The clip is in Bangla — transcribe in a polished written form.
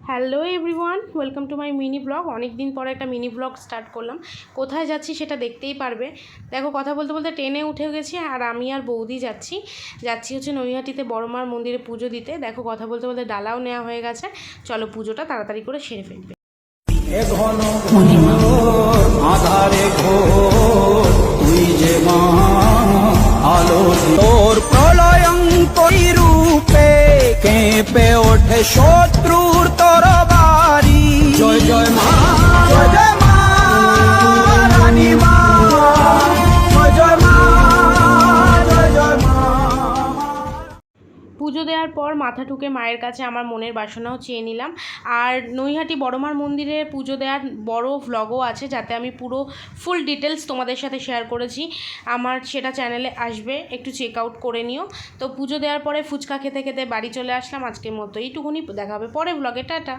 Hello everyone, welcome to my mini blog. অনেক দিন পরে একটা মিনি ব্লগ স্টার্ট করলাম। কোথায় যাচ্ছি সেটা দেখতেই পারবে। দেখো, কথা বলতে বলতে ট্রেনে উঠে গেছি আর আমি আর বৌদি যাচ্ছি হচ্ছে নৈহাটিতে বড় মার মন্দিরে পুজো দিতে। দেখো, কথা বলতে বলতে ডালাও নেওয়া হয়ে গেছে। চলো পুজোটা তাড়াতাড়ি করে সেরে ফেলবে। আধারে ঘোর তুই যে মা আলো তোর প্রলয়ঙ্করী রূপে কেঁপে ওঠে শত্রুর তরবারি। জয় জয় মা, জয় জয় মা রানী মা, জয় জয় মা, জয় জয় মা। পুজো দেওয়ার পর মাথা ঠুকে মায়ের কাছে আমার মনের বাসনাও চেয়ে নিলাম। আর নৈহাটি বড়মার মন্দিরে পুজো দেওয়ার বড় ভ্লগও আছে, যাতে আমি পুরো ফুল ডিটেলস তোমাদের সাথে শেয়ার করেছি। আমার সেটা চ্যানেলে আসবে, একটু চেক আউট করে নিও। তো পুজো দেওয়ার পরে ফুচকা খেতে খেতে বাড়ি চলে আসলাম। আজকের মতো এইটুকুনি, দেখা হবে পরে ভ্লগে। টাটা।